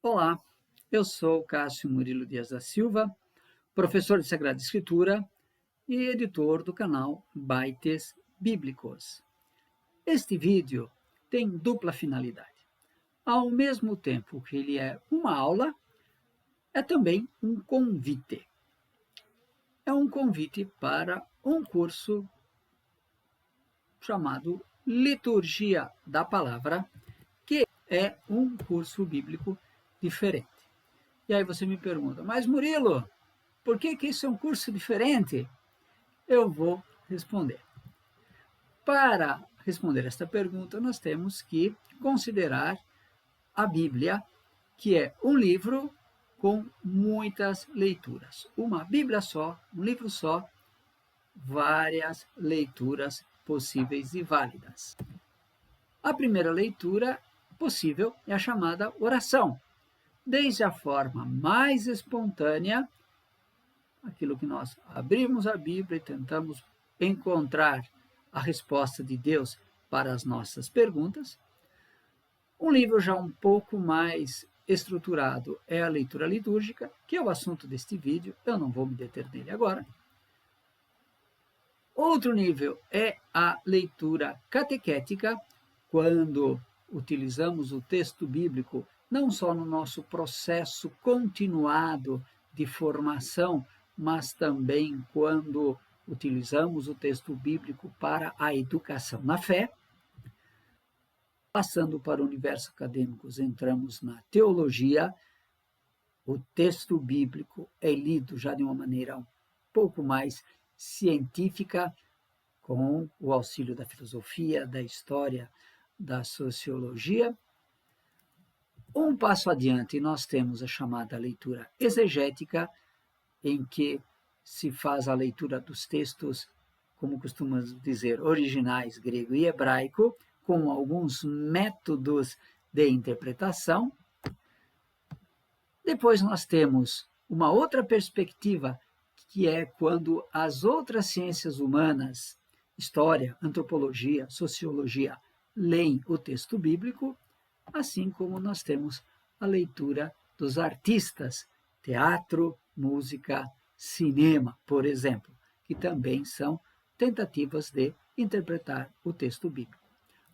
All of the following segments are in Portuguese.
Olá, eu sou Cássio Murilo Dias da Silva, professor de Sagrada Escritura e editor do canal Bytes Bíblicos. Este vídeo tem dupla finalidade. Ao mesmo tempo que ele é uma aula, é também um convite. É um convite para um curso chamado Liturgia da Palavra, que é um curso bíblico diferente. E aí você me pergunta, mas Murilo, por que isso é um curso diferente? Eu vou responder. Para responder esta pergunta, nós temos que considerar a Bíblia, que é um livro com muitas leituras. Uma Bíblia só, um livro só, várias leituras possíveis e válidas. A primeira leitura possível é a chamada oração. Desde a forma mais espontânea, aquilo que nós abrimos a Bíblia e tentamos encontrar a resposta de Deus para as nossas perguntas. Um livro já um pouco mais estruturado é a leitura litúrgica, que é o assunto deste vídeo, eu não vou me deter nele agora. Outro nível é a leitura catequética, quando utilizamos o texto bíblico não só no nosso processo continuado de formação, mas também quando utilizamos o texto bíblico para a educação na fé. Passando para o universo acadêmico, entramos na teologia. O texto bíblico é lido já de uma maneira um pouco mais científica, com o auxílio da filosofia, da história, da sociologia. Um passo adiante, nós temos a chamada leitura exegética, em que se faz a leitura dos textos, como costumamos dizer, originais grego e hebraico, com alguns métodos de interpretação. Depois nós temos uma outra perspectiva, que é quando as outras ciências humanas, história, antropologia, sociologia, leem o texto bíblico, assim como nós temos a leitura dos artistas, teatro, música, cinema, por exemplo, que também são tentativas de interpretar o texto bíblico.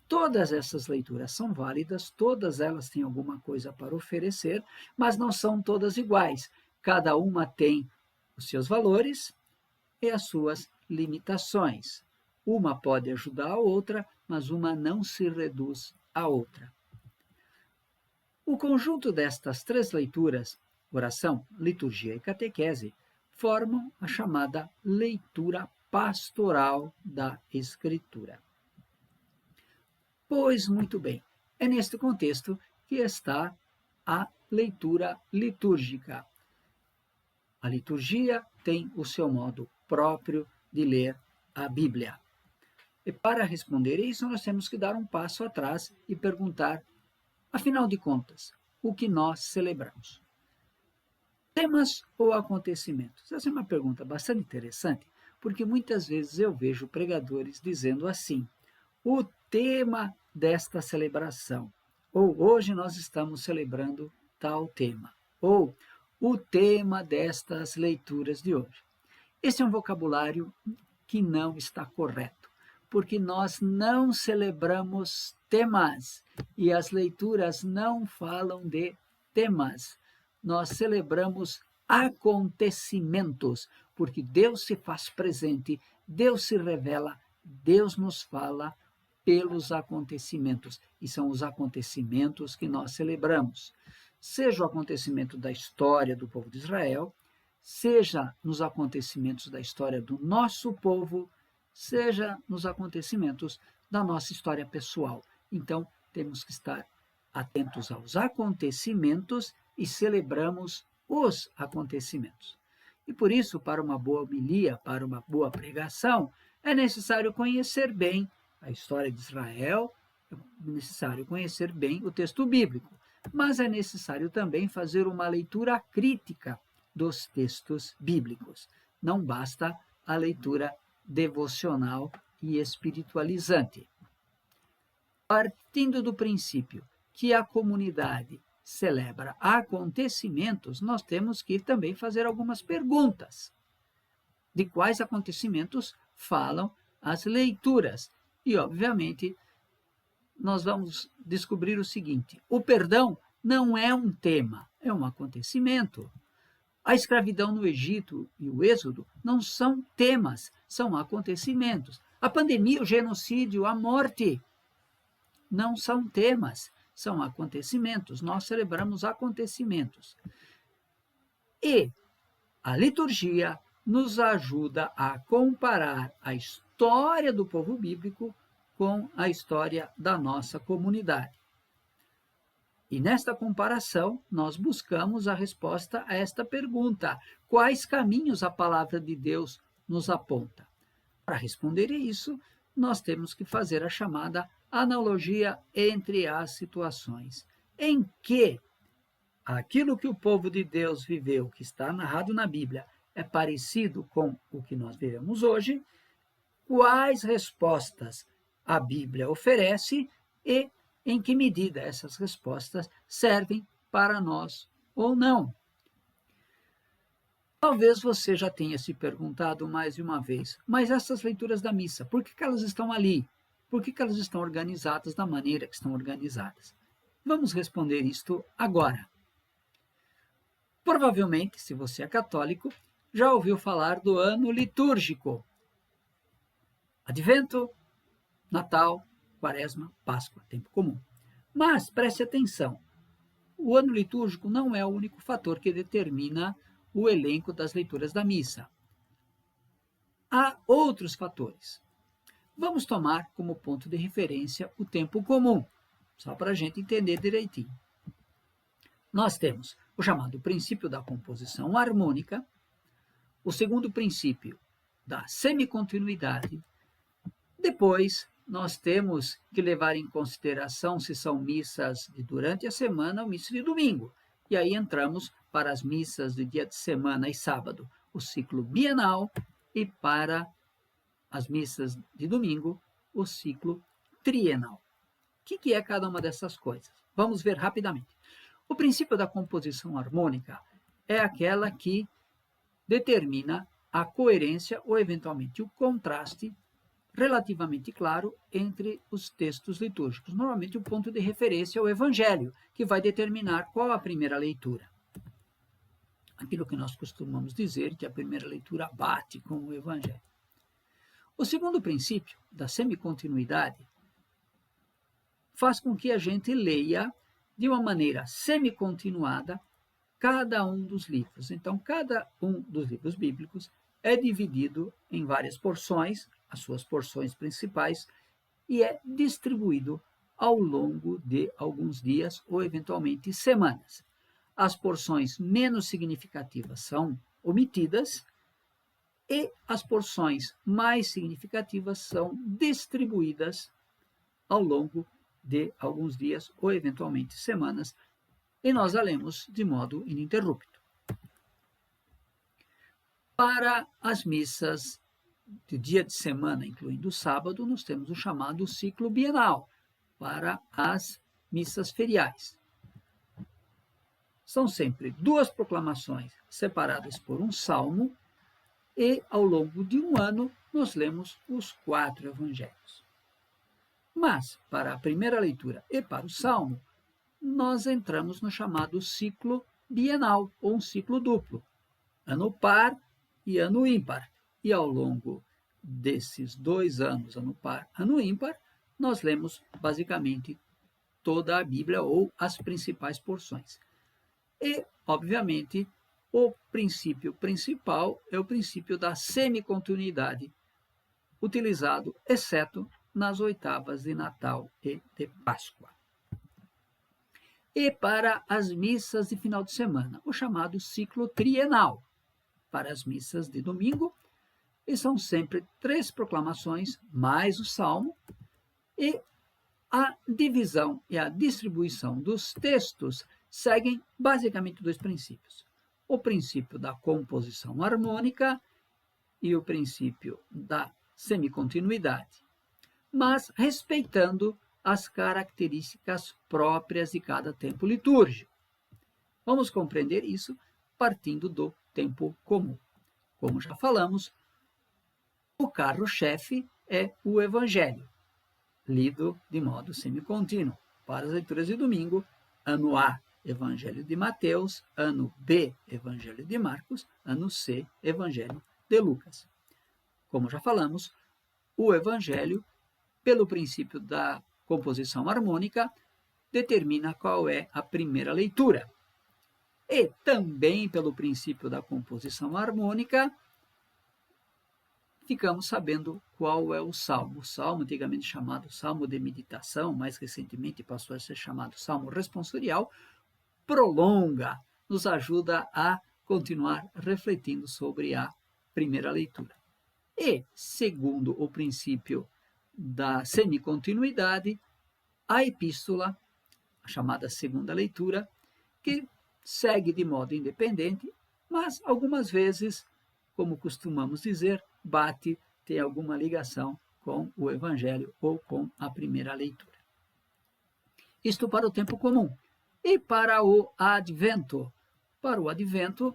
Todas essas leituras são válidas, todas elas têm alguma coisa para oferecer, mas não são todas iguais. Cada uma tem os seus valores e as suas limitações. Uma pode ajudar a outra, mas uma não se reduz à outra. O conjunto destas três leituras, oração, liturgia e catequese, formam a chamada leitura pastoral da Escritura. Pois muito bem, é neste contexto que está a leitura litúrgica. A liturgia tem o seu modo próprio de ler a Bíblia. E para responder isso, nós temos que dar um passo atrás e perguntar, afinal de contas, o que nós celebramos? Temas ou acontecimentos? Essa é uma pergunta bastante interessante, porque muitas vezes eu vejo pregadores dizendo assim, o tema desta celebração, ou hoje nós estamos celebrando tal tema, ou o tema destas leituras de hoje. Esse é um vocabulário que não está correto, porque nós não celebramos temas e as leituras não falam de temas. Nós celebramos acontecimentos, porque Deus se faz presente, Deus se revela, Deus nos fala pelos acontecimentos, e são os acontecimentos que nós celebramos. Seja o acontecimento da história do povo de Israel, seja nos acontecimentos da história do nosso povo, seja nos acontecimentos da nossa história pessoal. Então, temos que estar atentos aos acontecimentos e celebramos os acontecimentos. E por isso, para uma boa homilia, para uma boa pregação, é necessário conhecer bem a história de Israel, é necessário conhecer bem o texto bíblico, mas é necessário também fazer uma leitura crítica dos textos bíblicos. Não basta a leitura devocional e espiritualizante. Partindo do princípio que a comunidade celebra acontecimentos, nós temos que também fazer algumas perguntas. De quais acontecimentos falam as leituras? E, obviamente, nós vamos descobrir o seguinte: o perdão não é um tema, é um acontecimento. A escravidão no Egito e o Êxodo não são temas, são acontecimentos. A pandemia, o genocídio, a morte não são temas, são acontecimentos. Nós celebramos acontecimentos. E a liturgia nos ajuda a comparar a história do povo bíblico com a história da nossa comunidade. E nesta comparação, nós buscamos a resposta a esta pergunta: quais caminhos a palavra de Deus nos aponta? Para responder a isso, nós temos que fazer a chamada analogia entre as situações, em que aquilo que o povo de Deus viveu, que está narrado na Bíblia, é parecido com o que nós vivemos hoje. Quais respostas a Bíblia oferece e em que medida essas respostas servem para nós ou não. Talvez você já tenha se perguntado mais de uma vez, mas essas leituras da missa, por que elas estão ali? Por que elas estão organizadas da maneira que estão organizadas? Vamos responder isto agora. Provavelmente, se você é católico, já ouviu falar do ano litúrgico. Advento, Natal, Quaresma, Páscoa, tempo comum. Mas preste atenção, o ano litúrgico não é o único fator que determina o elenco das leituras da missa. Há outros fatores. Vamos tomar como ponto de referência o tempo comum, só para a gente entender direitinho. Nós temos o chamado princípio da composição harmônica, o segundo princípio da semicontinuidade. Depois, nós temos que levar em consideração se são missas de durante a semana ou missa de domingo. E aí entramos para as missas de dia de semana e sábado, o ciclo bienal, e para as missas de domingo, o ciclo trienal. O que é cada uma dessas coisas? Vamos ver rapidamente. O princípio da composição harmônica é aquela que determina a coerência ou, eventualmente, o contraste relativamente claro entre os textos litúrgicos. Normalmente, o ponto de referência é o Evangelho, que vai determinar qual a primeira leitura. Aquilo que nós costumamos dizer que a primeira leitura bate com o Evangelho. O segundo princípio, da semicontinuidade, faz com que a gente leia de uma maneira semicontinuada cada um dos livros. Então, cada um dos livros bíblicos é dividido em várias porções, as suas porções principais, e é distribuído ao longo de alguns dias ou, eventualmente, semanas. As porções menos significativas são omitidas e as porções mais significativas são distribuídas ao longo de alguns dias ou, eventualmente, semanas, e nós a lemos de modo ininterrupto. Para as missas de dia de semana, incluindo o sábado, nós temos o chamado ciclo bienal, para as missas feriais. São sempre duas proclamações separadas por um salmo e, ao longo de um ano, nós lemos os 4 evangelhos. Mas, para a primeira leitura e para o salmo, nós entramos no chamado ciclo bienal, ou um ciclo duplo, ano par e ano ímpar. E ao longo desses 2 anos, ano par, ano ímpar, nós lemos basicamente toda a Bíblia ou as principais porções. E, obviamente, o princípio principal é o princípio da semicontinuidade, utilizado, exceto nas oitavas de Natal e de Páscoa. E para as missas de final de semana, o chamado ciclo trienal. Para as missas de domingo, e são sempre 3 proclamações, mais o salmo, e a divisão e a distribuição dos textos seguem basicamente 2 princípios. O princípio da composição harmônica e o princípio da semicontinuidade, mas respeitando as características próprias de cada tempo litúrgico. Vamos compreender isso partindo do tempo comum. Como já falamos, o carro-chefe é o Evangelho, lido de modo semicontínuo. Para as leituras de domingo, ano A, Evangelho de Mateus, ano B, Evangelho de Marcos, ano C, Evangelho de Lucas. Como já falamos, o Evangelho, pelo princípio da composição harmônica, determina qual é a primeira leitura. E também pelo princípio da composição harmônica, ficamos sabendo qual é o salmo. O salmo, antigamente chamado salmo de meditação, mais recentemente passou a ser chamado salmo responsorial, prolonga, nos ajuda a continuar refletindo sobre a primeira leitura. E, segundo o princípio da semicontinuidade, a epístola, a chamada segunda leitura, que segue de modo independente, mas algumas vezes, como costumamos dizer, tem alguma ligação com o Evangelho ou com a primeira leitura. Isto para o tempo comum. E para o Advento? Para o Advento,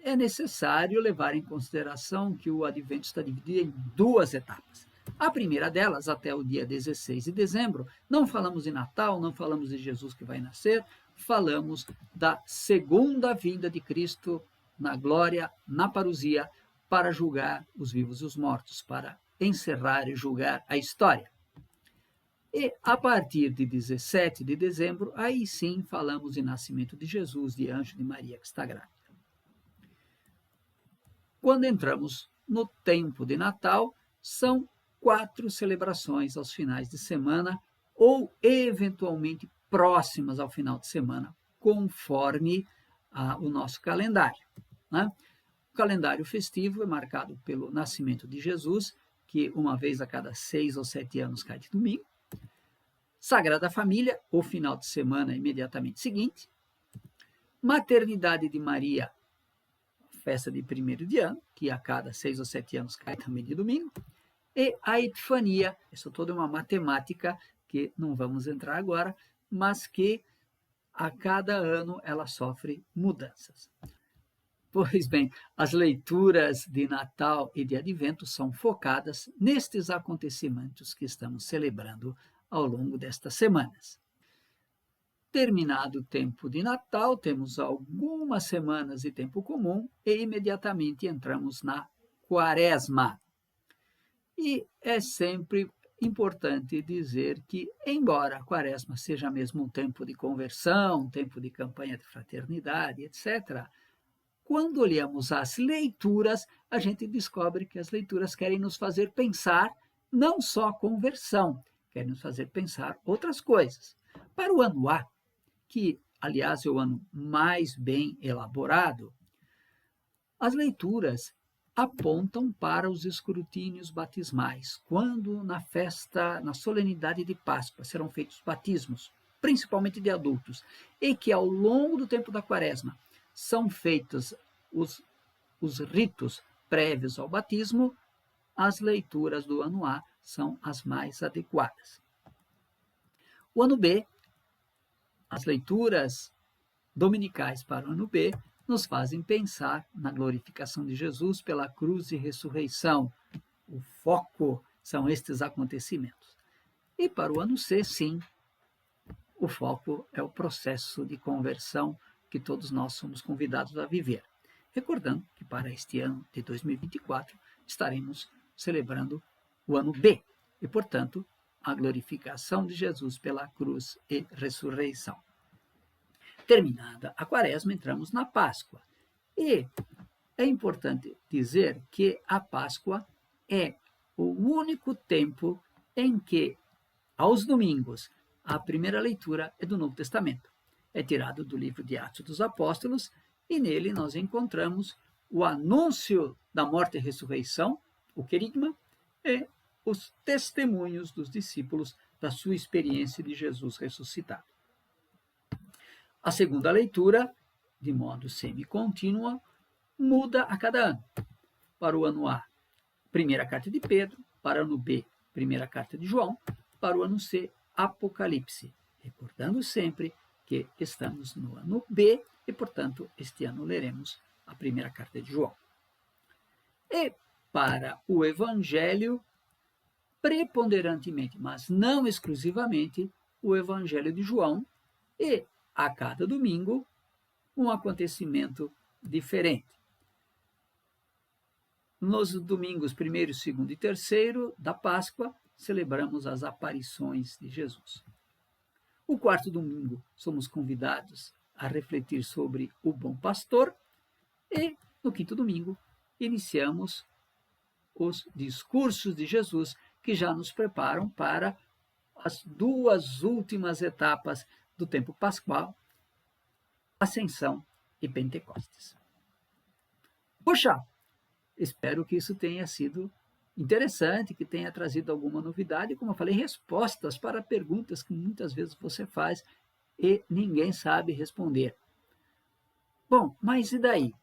é necessário levar em consideração que o Advento está dividido em duas etapas. A primeira delas, até o dia 16 de dezembro, não falamos de Natal, não falamos de Jesus que vai nascer, falamos da segunda vinda de Cristo na glória, na parousia, para julgar os vivos e os mortos, para encerrar e julgar a história. E a partir de 17 de dezembro, aí sim falamos de nascimento de Jesus, de anjo de Maria que está grávida. Quando entramos no tempo de Natal, são 4 celebrações aos finais de semana ou eventualmente próximas ao final de semana, conforme o nosso calendário, né? O calendário festivo é marcado pelo nascimento de Jesus, que uma vez a cada 6 ou 7 anos cai de domingo. Sagrada Família, o final de semana imediatamente seguinte. Maternidade de Maria, festa de 1º de ano, que a cada 6 ou 7 anos cai também de domingo. E a Epifania, isso toda é uma matemática que não vamos entrar agora, mas que a cada ano ela sofre mudanças. Pois bem, as leituras de Natal e de Advento são focadas nestes acontecimentos que estamos celebrando ao longo destas semanas. Terminado o tempo de Natal, temos algumas semanas de tempo comum e imediatamente entramos na Quaresma. E é sempre importante dizer que, embora a Quaresma seja mesmo um tempo de conversão, um tempo de campanha de fraternidade, etc., quando olhamos as leituras, a gente descobre que as leituras querem nos fazer pensar não só conversão, querem nos fazer pensar outras coisas. Para o ano A, que, aliás, é o ano mais bem elaborado, as leituras apontam para os escrutínios batismais, quando na festa, na solenidade de Páscoa, serão feitos batismos, principalmente de adultos, e que ao longo do tempo da Quaresma são feitos os ritos prévios ao batismo, as leituras do ano A são as mais adequadas. O ano B, as leituras dominicais para o ano B, nos fazem pensar na glorificação de Jesus pela cruz e ressurreição. O foco são estes acontecimentos. E para o ano C, sim, o foco é o processo de conversão que todos nós somos convidados a viver. Recordando que para este ano de 2024 estaremos celebrando o ano B e, portanto, a glorificação de Jesus pela cruz e ressurreição. Terminada a Quaresma, entramos na Páscoa. E é importante dizer que a Páscoa é o único tempo em que, aos domingos, a primeira leitura é do Novo Testamento. É tirado do livro de Atos dos Apóstolos e nele nós encontramos o anúncio da morte e ressurreição, o querigma, e os testemunhos dos discípulos da sua experiência de Jesus ressuscitado. A segunda leitura, de modo semi-contínua, muda a cada ano. Para o ano A, primeira carta de Pedro, para o ano B, primeira carta de João, para o ano C, Apocalipse, recordando sempre que estamos no ano B e, portanto, este ano leremos a primeira carta de João. E para o Evangelho, preponderantemente, mas não exclusivamente, o Evangelho de João, e a cada domingo um acontecimento diferente. Nos domingos 1º, 2º e 3º da Páscoa, celebramos as aparições de Jesus. O 4º domingo, somos convidados a refletir sobre o bom pastor e, no 5º domingo, iniciamos os discursos de Jesus, que já nos preparam para as 2 últimas etapas do tempo pascual, Ascensão e Pentecostes. Puxa, espero que isso tenha sido interessante, que tenha trazido alguma novidade, como eu falei, respostas para perguntas que muitas vezes você faz e ninguém sabe responder. Bom, mas e daí?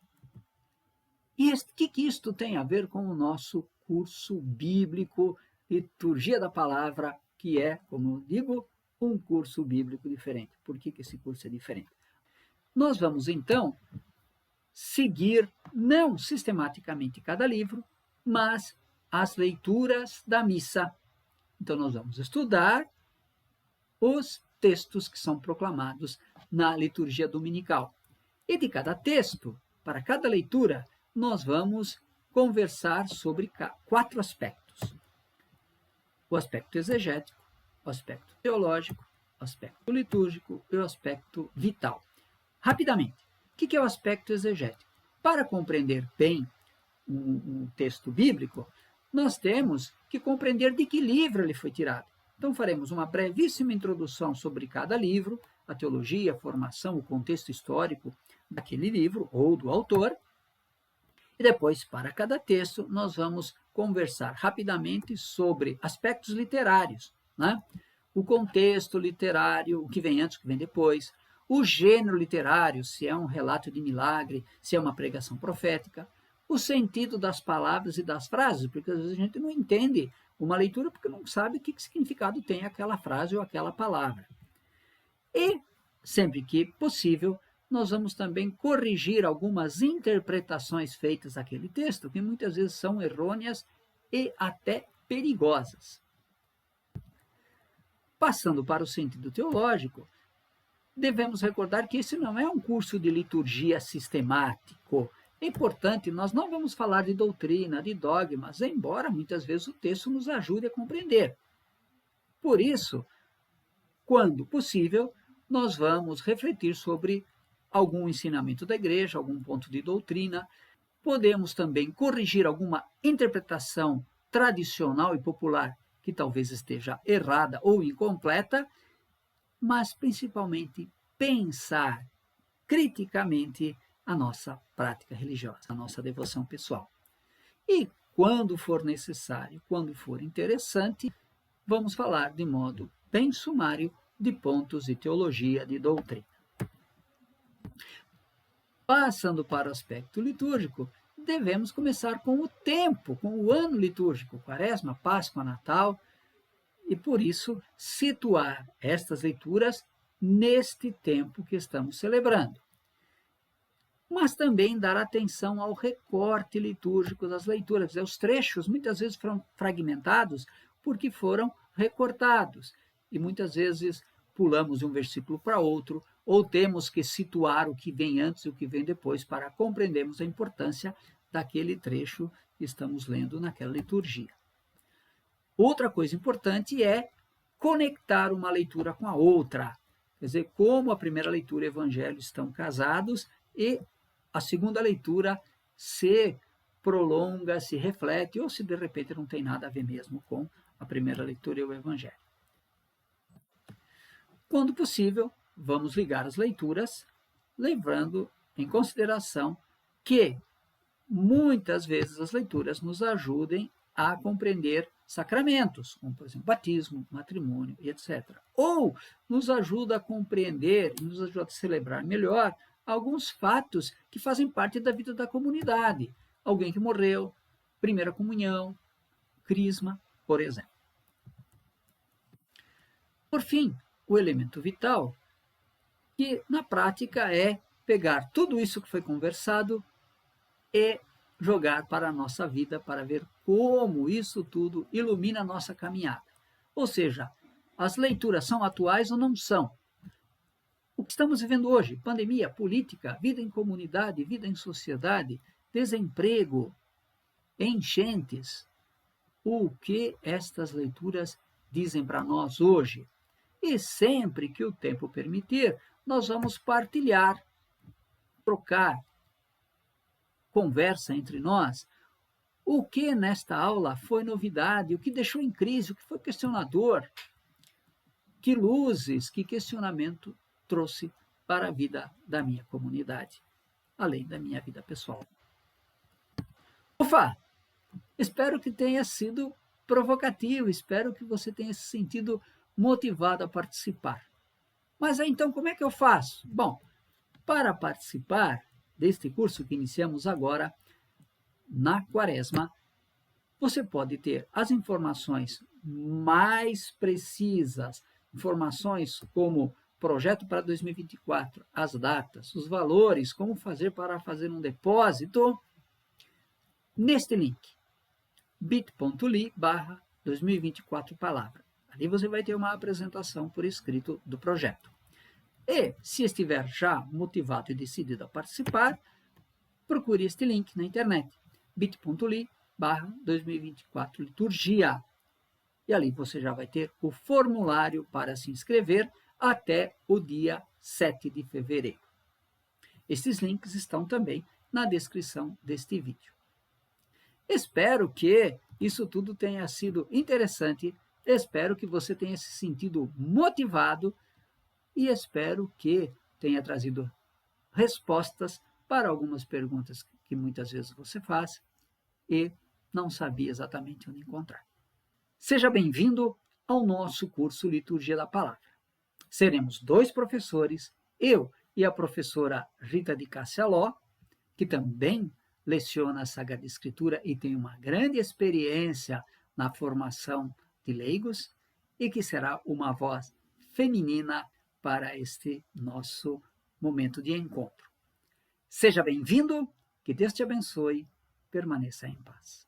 E o que isto tem a ver com o nosso curso bíblico, Liturgia da Palavra, que é, como eu digo, um curso bíblico diferente? Por que esse curso é diferente? Nós vamos, então, seguir, não sistematicamente cada livro, mas as leituras da missa. Então, nós vamos estudar os textos que são proclamados na liturgia dominical. E de cada texto, para cada leitura, nós vamos conversar sobre 4 aspectos: o aspecto exegético, o aspecto teológico, o aspecto litúrgico e o aspecto vital. Rapidamente, o que é o aspecto exegético? Para compreender bem um texto bíblico, nós temos que compreender de que livro ele foi tirado. Então, faremos uma brevíssima introdução sobre cada livro, a teologia, a formação, o contexto histórico daquele livro ou do autor. E depois, para cada texto, nós vamos conversar rapidamente sobre aspectos literários, né? O contexto literário, o que vem antes, o que vem depois, o gênero literário, se é um relato de milagre, se é uma pregação profética, o sentido das palavras e das frases, porque às vezes a gente não entende uma leitura porque não sabe que significado tem aquela frase ou aquela palavra. E, sempre que possível, nós vamos também corrigir algumas interpretações feitas daquele texto, que muitas vezes são errôneas e até perigosas. Passando para o sentido teológico, devemos recordar que esse não é um curso de liturgia sistemático. É importante, nós não vamos falar de doutrina, de dogmas, embora muitas vezes o texto nos ajude a compreender. Por isso, quando possível, nós vamos refletir sobre algum ensinamento da igreja, algum ponto de doutrina. Podemos também corrigir alguma interpretação tradicional e popular que talvez esteja errada ou incompleta, mas principalmente pensar criticamente a nossa prática religiosa, a nossa devoção pessoal. E quando for necessário, quando for interessante, vamos falar de modo bem sumário de pontos de teologia, de doutrina. Passando para o aspecto litúrgico, devemos começar com o tempo, com o ano litúrgico, Quaresma, Páscoa, Natal, e por isso situar estas leituras neste tempo que estamos celebrando. Mas também dar atenção ao recorte litúrgico das leituras. Os trechos muitas vezes foram fragmentados porque foram recortados, e muitas vezes pulamos de um versículo para outro, ou temos que situar o que vem antes e o que vem depois para compreendermos a importância daquele trecho que estamos lendo naquela liturgia. Outra coisa importante é conectar uma leitura com a outra. Quer dizer, como a primeira leitura e o evangelho estão casados e a segunda leitura se prolonga, se reflete, ou se de repente não tem nada a ver mesmo com a primeira leitura e o evangelho. Quando possível, vamos ligar as leituras, levando em consideração que muitas vezes as leituras nos ajudem a compreender sacramentos, como, por exemplo, batismo, matrimônio e etc. Ou nos ajuda a compreender e nos ajuda a celebrar melhor alguns fatos que fazem parte da vida da comunidade. Alguém que morreu, primeira comunhão, crisma, por exemplo. Por fim, o elemento vital que na prática é pegar tudo isso que foi conversado e jogar para a nossa vida para ver como isso tudo ilumina a nossa caminhada. Ou seja, as leituras são atuais ou não são? O que estamos vivendo hoje, pandemia, política, vida em comunidade, vida em sociedade, desemprego, enchentes, o que estas leituras dizem para nós hoje? E sempre que o tempo permitir, nós vamos partilhar, trocar, conversa entre nós, o que nesta aula foi novidade, o que deixou em crise, o que foi questionador, que luzes, que questionamento trouxe para a vida da minha comunidade, além da minha vida pessoal. Ufa! Espero que tenha sido provocativo, espero que você tenha se sentido motivado a participar. Mas aí, então, como é que eu faço? Bom, para participar deste curso que iniciamos agora, na Quaresma, você pode ter as informações mais precisas, informações como projeto para 2024, as datas, os valores, como fazer para fazer um depósito, neste link, bit.ly/2024 palavra. Ali você vai ter uma apresentação por escrito do projeto. E, se estiver já motivado e decidido a participar, procure este link na internet, bit.ly/2024 liturgia. E ali você já vai ter o formulário para se inscrever até o dia 7 de fevereiro. Estes links estão também na descrição deste vídeo. Espero que isso tudo tenha sido interessante, espero que você tenha se sentido motivado e espero que tenha trazido respostas para algumas perguntas que muitas vezes você faz e não sabia exatamente onde encontrar. Seja bem-vindo ao nosso curso Liturgia da Palavra. Seremos 2 professores, eu e a professora Rita de Cássia Ló, que também leciona a Sagrada Escritura e tem uma grande experiência na formação de leigos e que será uma voz feminina para este nosso momento de encontro. Seja bem-vindo, que Deus te abençoe, permaneça em paz.